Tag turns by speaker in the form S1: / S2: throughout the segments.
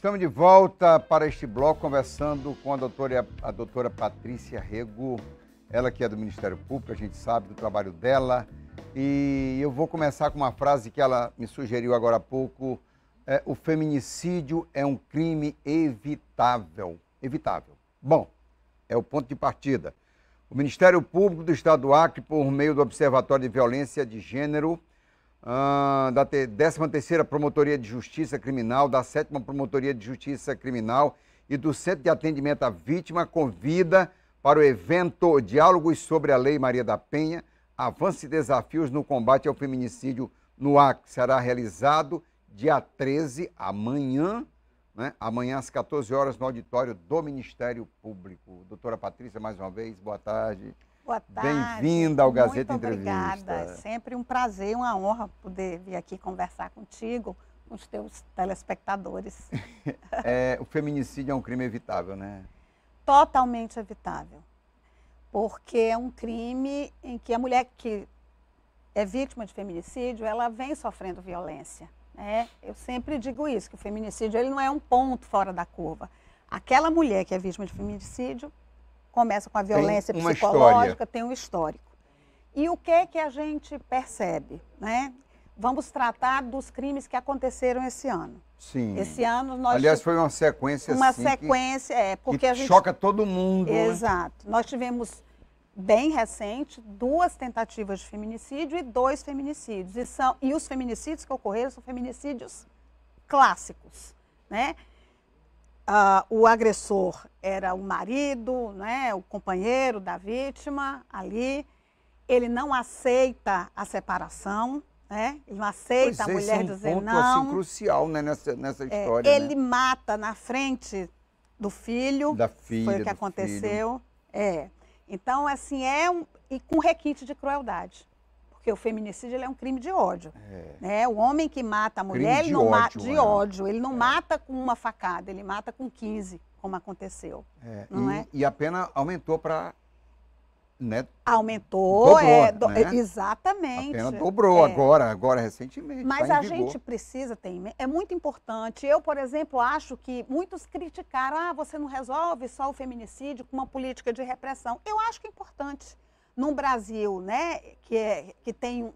S1: Estamos de volta para este bloco conversando com a doutora Patrícia Rego, ela que é do Ministério Público, a gente sabe do trabalho dela. E eu vou começar com uma frase que ela me sugeriu agora há pouco. O feminicídio é um crime evitável. Evitável. Bom, é o ponto de partida. O Ministério Público do Estado do Acre, por meio do Observatório de Violência de Gênero, da 13ª Promotoria de Justiça Criminal, da 7ª Promotoria de Justiça Criminal e do Centro de Atendimento à Vítima, convida para o evento Diálogos sobre a Lei Maria da Penha, Avanços e Desafios no Combate ao Feminicídio no Acre. Será realizado dia 13, amanhã, né? Amanhã às 14 horas, no auditório do Ministério Público. Doutora Patrícia, mais uma vez, boa tarde.
S2: Boa tarde.
S1: Bem-vinda ao Gazeta Entrevista.
S2: Obrigada. É sempre um prazer, uma honra poder vir aqui conversar contigo, com os teus telespectadores.
S1: O feminicídio é um crime evitável, né?
S2: Totalmente evitável. Porque é um crime em que a mulher que é vítima de feminicídio, ela vem sofrendo violência, né? Eu sempre digo isso, que o feminicídio ele não é um ponto fora da curva. Aquela mulher que é vítima de feminicídio começa com a violência psicológica, tem um histórico. E o que a gente percebe, né? Vamos tratar dos crimes que aconteceram esse ano.
S1: Sim.
S2: Esse ano nós...
S1: Aliás, foi uma sequência
S2: porque
S1: que
S2: a gente...
S1: choca todo mundo.
S2: Exato. Nós tivemos, bem recente, 2 tentativas de feminicídio e 2 feminicídios. E os feminicídios que ocorreram são feminicídios clássicos, né? O agressor era o marido, né, o companheiro da vítima ali. Ele não aceita a separação, né? Ele não aceita a mulher dizer não.
S1: Esse é um ponto assim, crucial, né, nessa história.
S2: Ele
S1: né?
S2: mata na frente do filho. Da filha. Foi o que aconteceu. Então, assim, e com requinte de crueldade. Porque o feminicídio ele é um crime de ódio. Né? O homem que mata a mulher, ele não mata de ódio. Ele não mata com uma facada, ele mata com 15, como aconteceu.
S1: E a pena aumentou para... Né?
S2: Aumentou,
S1: dobrou, né?
S2: Exatamente.
S1: A pena dobrou agora recentemente.
S2: Mas a gente precisa ter, é muito importante. Eu, por exemplo, acho que muitos criticaram, você não resolve só o feminicídio com uma política de repressão. Eu acho que é importante. Num Brasil, né, que tem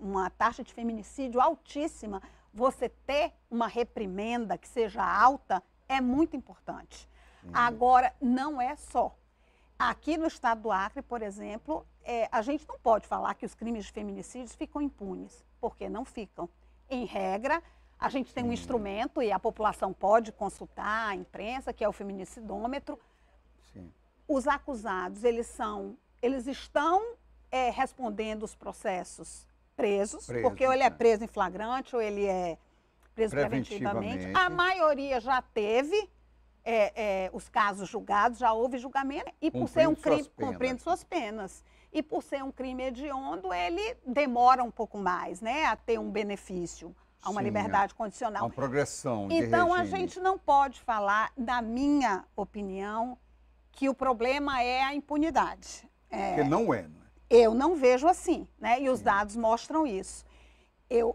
S2: uma taxa de feminicídio altíssima, você ter uma reprimenda que seja alta é muito importante. Agora, não é só. Aqui no estado do Acre, por exemplo, a gente não pode falar que os crimes de feminicídios ficam impunes, porque não ficam. Em regra, a gente tem um instrumento e a população pode consultar a imprensa, que é o feminicidômetro. Sim. Os acusados, eles estão respondendo os processos presos, porque ou ele é preso em flagrante ou ele é preso preventivamente. A maioria já teve os casos julgados, já houve julgamento, e por ser um crime, cumprindo suas penas. E por ser um crime hediondo, ele demora um pouco mais, né, a ter um benefício, a uma liberdade condicional.
S1: Uma progressão de
S2: Então,
S1: regime.
S2: A gente não pode falar, na minha opinião, que o problema é a impunidade.
S1: Porque não é.
S2: Eu não vejo assim, né? E os dados mostram isso.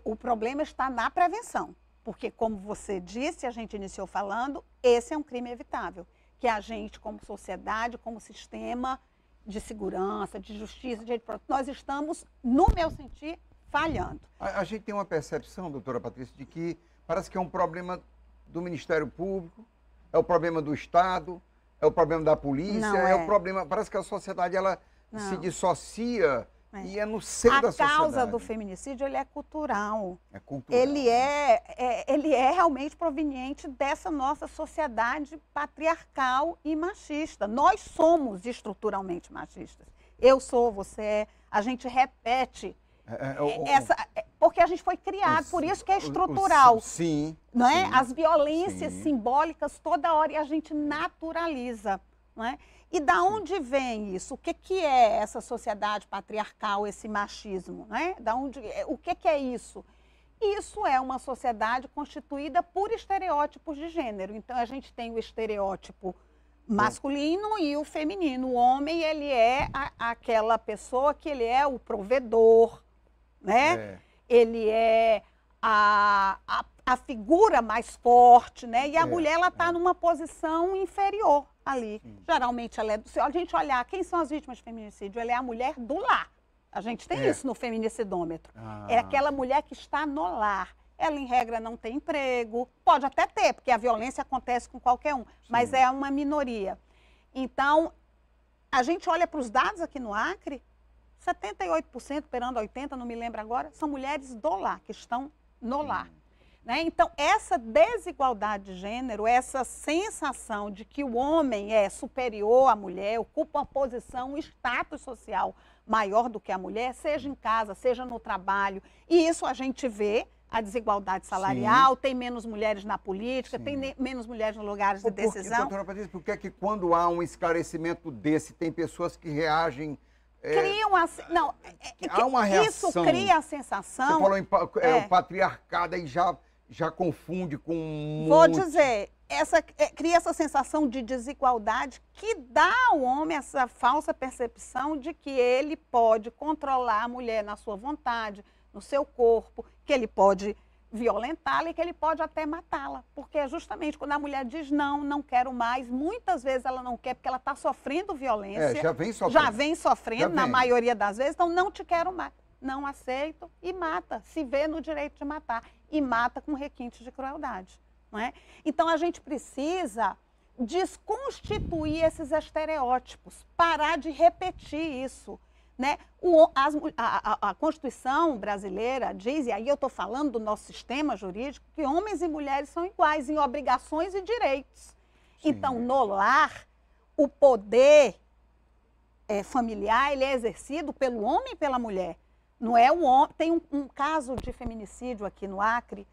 S2: O problema está na prevenção, porque, como você disse, a gente iniciou falando, esse é um crime evitável, que a gente, como sociedade, como sistema de segurança, de justiça, de direito, nós estamos, no meu sentir, falhando.
S1: A gente tem uma percepção, doutora Patrícia, de que parece que é um problema do Ministério Público, é o problema do Estado, é o problema da polícia, o problema... Parece que a sociedade, ela se dissocia e é no seio da sociedade.
S2: A causa do feminicídio, ele é cultural.
S1: É cultural.
S2: Ele é realmente proveniente dessa nossa sociedade patriarcal e machista. Nós somos estruturalmente machistas. Eu sou, você é. A gente repete porque a gente foi criado, por isso que é estrutural.
S1: Sim.
S2: Não é? As violências simbólicas toda hora e a gente naturaliza. Não é? E da onde vem isso? O que é essa sociedade patriarcal, esse machismo? Não é? O que é isso? Isso é uma sociedade constituída por estereótipos de gênero. Então, a gente tem o estereótipo masculino e o feminino. O homem, ele é aquela pessoa que ele é o provedor, né? Ele é a a figura mais forte, né? E a mulher, ela está numa posição inferior ali. Geralmente, ela é... Se a gente olhar quem são as vítimas de feminicídio, ela é a mulher do lar. A gente tem isso no feminicidômetro. É aquela mulher que está no lar. Ela, em regra, não tem emprego. Pode até ter, porque a violência acontece com qualquer um, mas é uma minoria. Então, a gente olha para os dados aqui no Acre, 78%, perando 80%, não me lembro agora, são mulheres do lar, que estão no lar. Né? Então, essa desigualdade de gênero, essa sensação de que o homem é superior à mulher, ocupa uma posição, um status social maior do que a mulher, seja em casa, seja no trabalho. E isso a gente vê, a desigualdade salarial, tem menos mulheres na política, tem menos mulheres nos lugares de decisão.
S1: Doutora Patrícia, por que é que quando há um esclarecimento desse, tem pessoas que reagem...
S2: Criam não,
S1: há uma reação.
S2: Isso cria a sensação...
S1: Você falou em o patriarcado e já confunde com
S2: Vou dizer, cria essa sensação de desigualdade que dá ao homem essa falsa percepção de que ele pode controlar a mulher na sua vontade, no seu corpo, que ele pode violentá-la e que ele pode até matá-la. Porque é justamente quando a mulher diz não, não quero mais, muitas vezes ela não quer porque ela está sofrendo violência.
S1: Já vem sofrendo.
S2: Já vem sofrendo, na maioria das vezes, então não te quero mais. Não aceito e mata, se vê no direito de matar. E mata com requinte de crueldade. Não é? Então, a gente precisa desconstituir esses estereótipos, parar de repetir isso. Né? A Constituição brasileira diz, e aí eu estou falando do nosso sistema jurídico, que homens e mulheres são iguais em obrigações e direitos. Então, no lar, o poder familiar ele é exercido pelo homem e pela mulher. Não é o homem. Tem um caso de feminicídio aqui no Acre,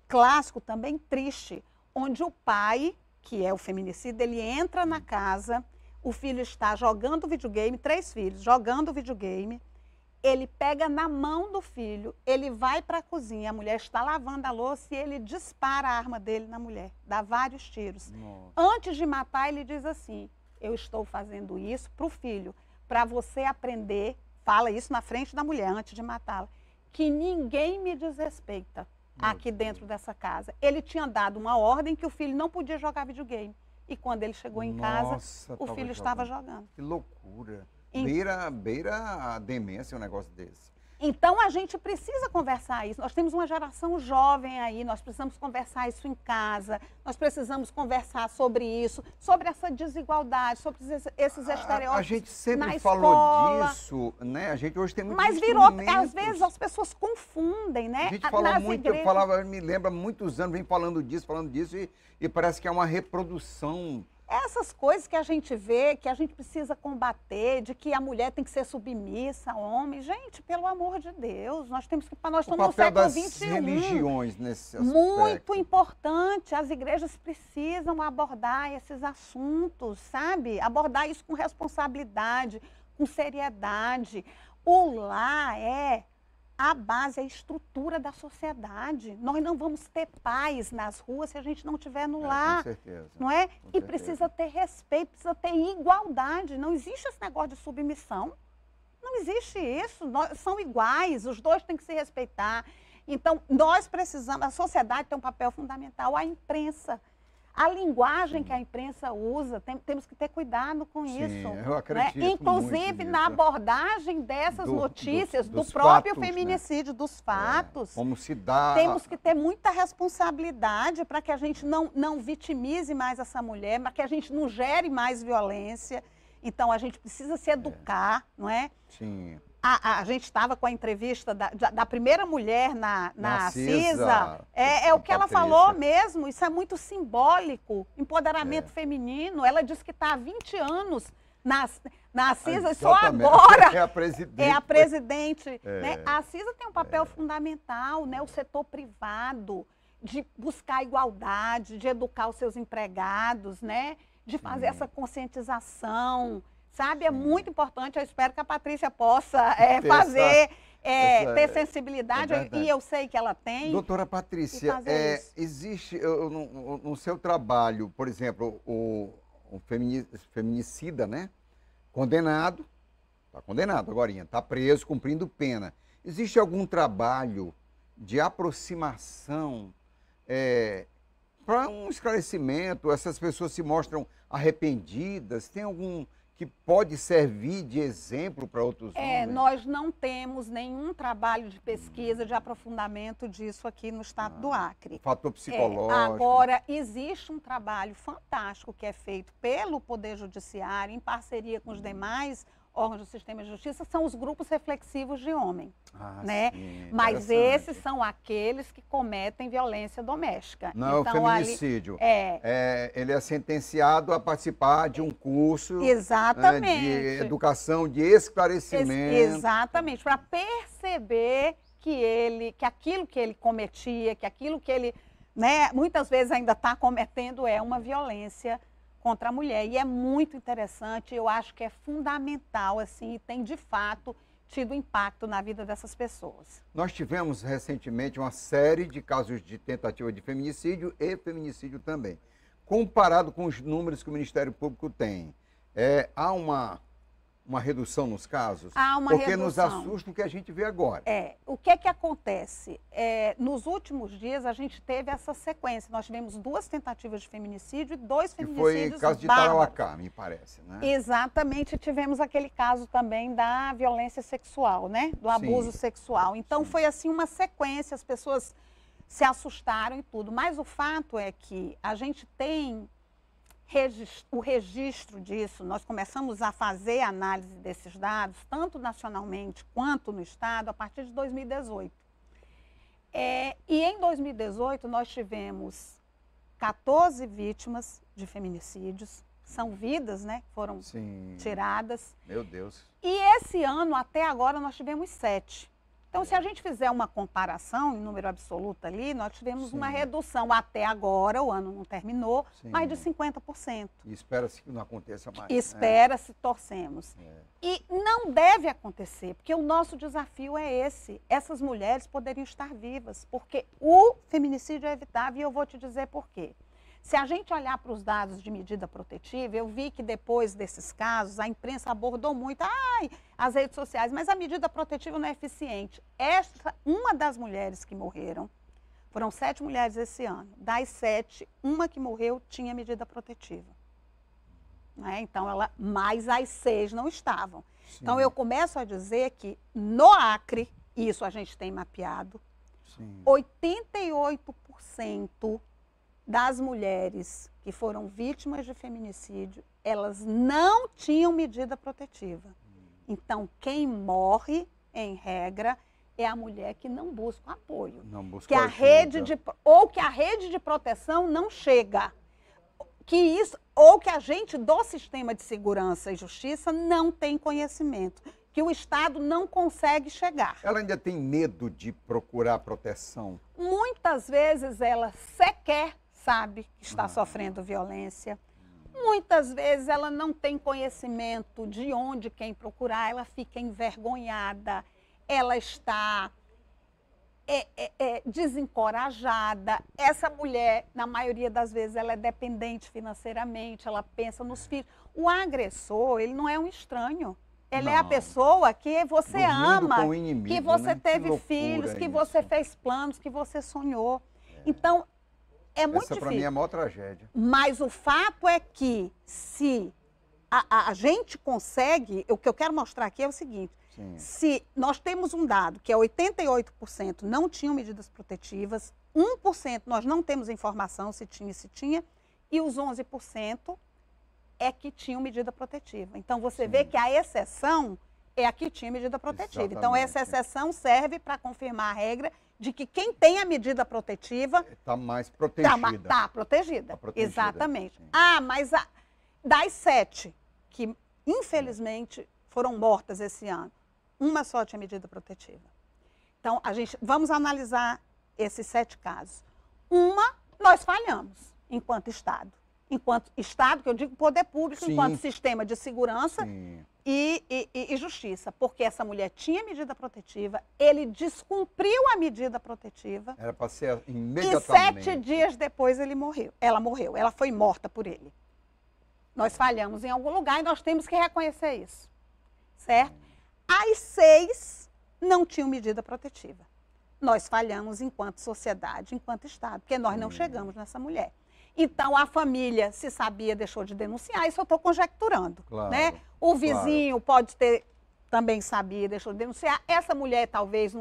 S2: clássico também, triste, onde o pai, que é o feminicídio, ele entra na casa, o filho está jogando videogame, 3 filhos, jogando videogame, ele pega na mão do filho, ele vai para a cozinha, a mulher está lavando a louça e ele dispara a arma dele na mulher, dá vários tiros. Nossa. Antes de matar, ele diz assim, eu estou fazendo isso para o filho, para você aprender, fala isso na frente da mulher, antes de matá-la, que ninguém me desrespeita aqui dentro dessa casa. Ele tinha dado uma ordem que o filho não podia jogar videogame. E quando ele chegou em casa, o filho estava jogando.
S1: Que loucura. Beira a demência um negócio desse.
S2: Então, a gente precisa conversar isso. Nós temos uma geração jovem aí, nós precisamos conversar isso em casa, nós precisamos conversar sobre isso, sobre essa desigualdade, sobre esses estereótipos.
S1: A gente sempre falou disso, né? A gente hoje tem muitos
S2: às vezes as pessoas confundem, né?
S1: A gente fala muito, igrejas... me lembra muitos anos, vem falando disso, e parece que é uma reprodução.
S2: Essas coisas que a gente vê, que a gente precisa combater, de que a mulher tem que ser submissa ao homem. Gente, pelo amor de Deus, nós estamos no século XXI.
S1: Religiões nesse aspecto.
S2: Muito importante. As igrejas precisam abordar esses assuntos, sabe? Abordar isso com responsabilidade, com seriedade. O lar é a base, a estrutura da sociedade. Nós não vamos ter paz nas ruas se a gente não estiver no lar.
S1: Com certeza.
S2: Não é? E precisa ter respeito, precisa ter igualdade. Não existe esse negócio de submissão. Não existe isso. São iguais, os dois têm que se respeitar. Então, nós precisamos, a sociedade tem um papel fundamental, a imprensa. A linguagem que a imprensa usa, temos que ter cuidado com isso.
S1: Eu acredito,
S2: né? Inclusive na abordagem dessas notícias, do próprio fatos, feminicídio, dos fatos.
S1: Como se dá...
S2: Temos que ter muita responsabilidade para que a gente não vitimize mais essa mulher, para que a gente não gere mais violência. Então, a gente precisa se educar, não é?
S1: Sim.
S2: A gente estava com a entrevista da primeira mulher na CISA. É o que ela falou mesmo, isso é muito simbólico. Empoderamento feminino. Ela disse que está há 20 anos na CISA e só agora
S1: é a presidente.
S2: É a presidente. Né? A CISA tem um papel fundamental, né? O setor privado, de buscar igualdade, de educar os seus empregados, né? De fazer essa conscientização. Sabe, é muito importante, eu espero que a Patrícia possa ter sensibilidade, e eu sei que ela tem.
S1: Doutora Patrícia, existe no seu trabalho, por exemplo, o feminicida, né? Condenado, está condenado agora, está preso, cumprindo pena. Existe algum trabalho de aproximação para um esclarecimento, essas pessoas se mostram arrependidas? Tem algum que pode servir de exemplo para outros homens?
S2: Nós não temos nenhum trabalho de pesquisa, de aprofundamento disso aqui no estado do Acre.
S1: Fator psicológico.
S2: Agora, existe um trabalho fantástico que é feito pelo Poder Judiciário, em parceria com os demais órgãos do sistema de justiça, são os grupos reflexivos de homem, né?
S1: Sim,
S2: mas esses são aqueles que cometem violência doméstica.
S1: Não, então, o feminicídio. Ele é sentenciado a participar de um curso de educação, de esclarecimento.
S2: Exatamente, para perceber que aquilo que ele cometia, que aquilo que ele, né, muitas vezes ainda está cometendo é uma violência contra a mulher. E é muito interessante, eu acho que é fundamental, assim, e tem de fato tido impacto na vida dessas pessoas.
S1: Nós tivemos recentemente uma série de casos de tentativa de feminicídio e feminicídio também. Comparado com os números que o Ministério Público tem, há uma redução nos casos?
S2: Há uma
S1: porque
S2: redução.
S1: Nos assusta o que a gente vê agora.
S2: O que acontece? Nos últimos dias a gente teve essa sequência. Nós tivemos 2 tentativas de feminicídio e 2 feminicídios
S1: bárbaros. Foi caso de Tarauacá, me parece, né?
S2: Exatamente. Tivemos aquele caso também da violência sexual, né? Do abuso sexual. Então foi assim uma sequência, as pessoas se assustaram e tudo. Mas o fato é que a gente tem o registro disso, nós começamos a fazer análise desses dados, tanto nacionalmente quanto no estado, a partir de 2018. E em 2018 nós tivemos 14 vítimas de feminicídios, são vidas, né, que foram tiradas.
S1: Meu Deus.
S2: E esse ano, até agora, nós tivemos 7. Então, se a gente fizer uma comparação em número absoluto ali, nós tivemos uma redução até agora, o ano não terminou, mais de 50%.
S1: E espera-se que não aconteça mais.
S2: Espera-se, torcemos. E não deve acontecer, porque o nosso desafio é esse. Essas mulheres poderiam estar vivas, porque o feminicídio é evitável e eu vou te dizer por quê. Se a gente olhar para os dados de medida protetiva, eu vi que depois desses casos, a imprensa abordou muito, as redes sociais, mas a medida protetiva não é eficiente. Uma das mulheres que morreram, foram 7 mulheres esse ano, das 7, uma que morreu tinha medida protetiva. Então, mas as 6 não estavam. Então, eu começo a dizer que no Acre, isso a gente tem mapeado, 88% das mulheres que foram vítimas de feminicídio, elas não tinham medida protetiva. Então, quem morre, em regra, é a mulher que não busca apoio.
S1: Não busca
S2: que a rede que a rede de proteção não chega. Ou que a gente do sistema de segurança e justiça não tem conhecimento. Que o Estado não consegue chegar.
S1: Ela ainda tem medo de procurar proteção?
S2: Muitas vezes ela sequer sabe que está sofrendo violência. Muitas vezes ela não tem conhecimento de onde quem procurar, ela fica envergonhada, ela está desencorajada. Essa mulher, na maioria das vezes, ela é dependente financeiramente, ela pensa nos filhos. O agressor, ele não é um estranho. Ele é a pessoa que você ama,
S1: inimigo,
S2: que você teve filhos, que você fez planos, que você sonhou. Então, é muito difícil.
S1: Essa, para mim, é a maior tragédia.
S2: Mas o fato é que, se a gente consegue, o que eu quero mostrar aqui é o seguinte, se nós temos um dado que é 88% não tinham medidas protetivas, 1% nós não temos informação se tinha, e os 11% é que tinham medida protetiva. Então, você vê que a exceção é a que tinha medida protetiva.
S1: Exatamente.
S2: Então, essa exceção serve para confirmar a regra de que quem tem a medida protetiva...
S1: Está mais protegida.
S2: Está protegida. Exatamente.
S1: Sim.
S2: Mas das 7 que, infelizmente, foram mortas esse ano, uma só tinha medida protetiva. Então, vamos analisar esses 7 casos. Uma, nós falhamos enquanto Estado. Enquanto Estado, que eu digo poder público, enquanto sistema de segurança e justiça. Porque essa mulher tinha medida protetiva, ele descumpriu a medida protetiva.
S1: Era para ser imediatamente.
S2: E 7 dias depois ela morreu, ela foi morta por ele. Nós falhamos em algum lugar e nós temos que reconhecer isso. Certo? As 6 não tinham medida protetiva. nós falhamos enquanto sociedade, enquanto Estado, porque nós não chegamos nessa mulher. Então, a família, se sabia, deixou de denunciar, isso eu estou conjecturando.
S1: Claro,
S2: né? O vizinho pode ter, também sabia, deixou de denunciar. Essa mulher, talvez,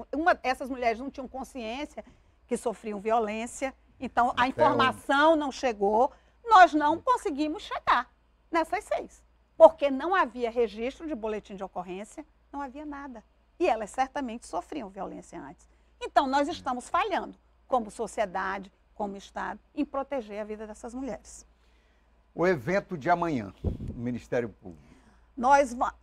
S2: essas mulheres não tinham consciência que sofriam violência, então a informação não chegou, nós não conseguimos chegar nessas 6, porque não havia registro de boletim de ocorrência, não havia nada. E elas certamente sofriam violência antes. Então, nós estamos falhando, como sociedade, como Estado, em proteger a vida dessas mulheres.
S1: O evento de amanhã, o Ministério Público.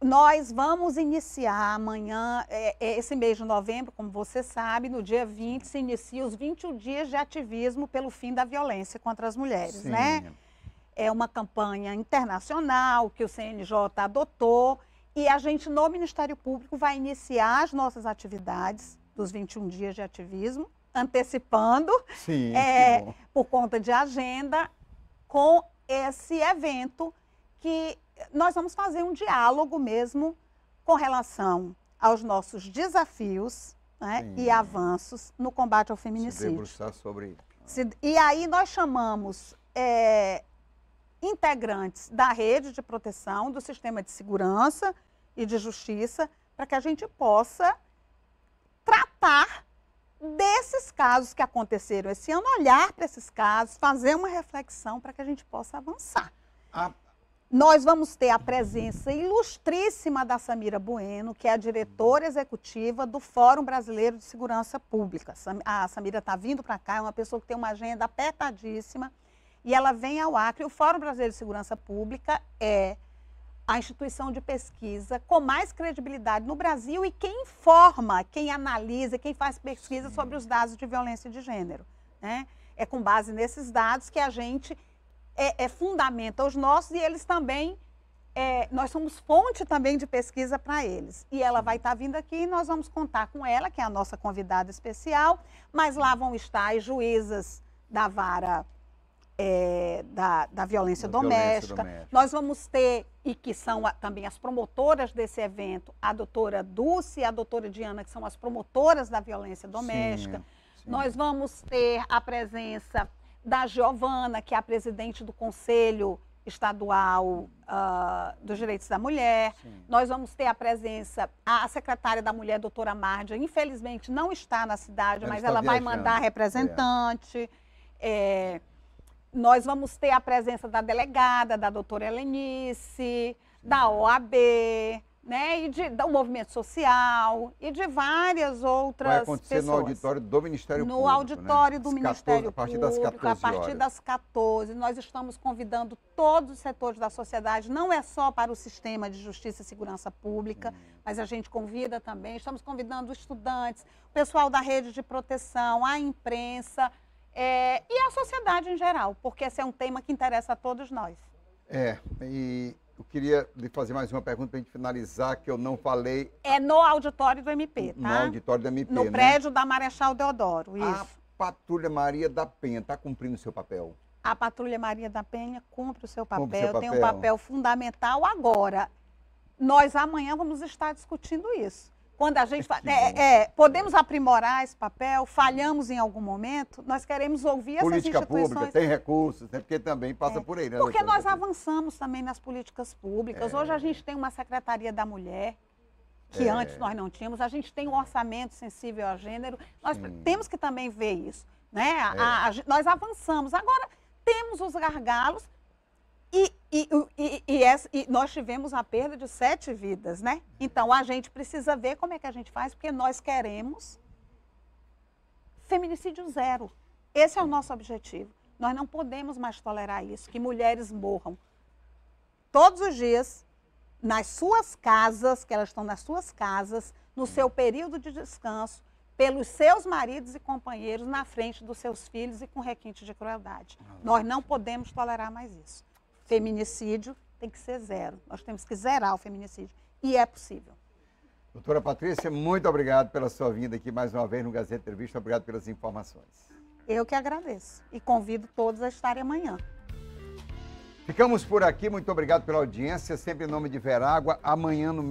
S2: Nós vamos iniciar amanhã, esse mês de novembro, como você sabe, no dia 20, se inicia os 21 dias de ativismo pelo fim da violência contra as mulheres,
S1: Sim.
S2: né? É uma campanha internacional que o CNJ adotou e a gente, no Ministério Público, vai iniciar as nossas atividades dos 21 dias de ativismo, antecipando,
S1: Sim,
S2: por conta de agenda, com esse evento que nós vamos fazer um diálogo mesmo com relação aos nossos desafios, né, e avanços no combate ao feminicídio.
S1: Se debruçar sobre...
S2: E aí nós chamamos integrantes da rede de proteção, do sistema de segurança e de justiça, para que a gente possa tratar desses casos que aconteceram esse ano, olhar para esses casos, fazer uma reflexão para que a gente possa avançar. Nós vamos ter a presença ilustríssima da Samira Bueno, que é a diretora executiva do Fórum Brasileiro de Segurança Pública. A Samira está vindo para cá, é uma pessoa que tem uma agenda apertadíssima, e ela vem ao Acre. O Fórum Brasileiro de Segurança Pública é a instituição de pesquisa com mais credibilidade no Brasil e quem informa, quem analisa, quem faz pesquisa sobre os dados de violência de gênero, né? É com base nesses dados que a gente fundamenta os nossos e eles também, nós somos fonte também de pesquisa para eles. E ela vai estar vindo aqui e nós vamos contar com ela, que é a nossa convidada especial, mas lá vão estar as juízas da vara da violência doméstica. Nós vamos ter, e que são também as promotoras desse evento, a doutora Dulce e a doutora Diana, que são as promotoras da violência doméstica. Sim. Nós vamos ter a presença da Giovana, que é a presidente do Conselho Estadual dos Direitos da Mulher. Sim. Nós vamos ter a presença, a secretária da Mulher, doutora Márdia, infelizmente não está na cidade, mas ela vai mandar representante. Nós vamos ter a presença da delegada, da doutora Helenice, da OAB, né, e do movimento social e de várias outras pessoas.
S1: Vai acontecer no auditório do Ministério Público.
S2: No auditório do Ministério
S1: Público, a
S2: partir das 14. Nós estamos convidando todos os setores da sociedade, não é só para o sistema de justiça e segurança pública, mas a gente convida também, estamos convidando estudantes, o pessoal da rede de proteção, a imprensa, e a sociedade em geral, porque esse é um tema que interessa a todos nós.
S1: E eu queria lhe fazer mais uma pergunta para a gente finalizar, que eu não falei.
S2: É no auditório do MP, tá?
S1: No auditório do MP,
S2: no prédio da Marechal Deodoro, isso.
S1: A Patrulha Maria da Penha está cumprindo o seu papel?
S2: A Patrulha Maria da Penha cumpre o seu papel, tem um papel fundamental. Agora, nós amanhã vamos estar discutindo isso. Quando a gente podemos aprimorar esse papel, falhamos em algum momento, nós queremos ouvir essas instituições.
S1: Política pública, tem recursos, né? Porque também passa por aí, né?
S2: Porque nós avançamos também nas políticas públicas. Hoje a gente tem uma Secretaria da Mulher, que antes nós não tínhamos, a gente tem um orçamento sensível ao gênero, nós temos que também ver isso, né? Nós avançamos. Agora, temos os gargalos, e nós tivemos a perda de 7 vidas, né? Então, a gente precisa ver como é que a gente faz, porque nós queremos feminicídio zero. Esse é o nosso objetivo. Nós não podemos mais tolerar isso, que mulheres morram todos os dias nas suas casas, que elas estão nas suas casas, no seu período de descanso, pelos seus maridos e companheiros, na frente dos seus filhos e com requinte de crueldade. Nós não podemos tolerar mais isso. Feminicídio tem que ser zero. Nós temos que zerar o feminicídio. E é possível.
S1: Doutora Patrícia, muito obrigado pela sua vinda aqui mais uma vez no Gazeta Entrevista. Obrigado pelas informações.
S2: Eu que agradeço. E convido todos a estarem amanhã.
S1: Ficamos por aqui. Muito obrigado pela audiência. Sempre em nome de Verágua. Amanhã no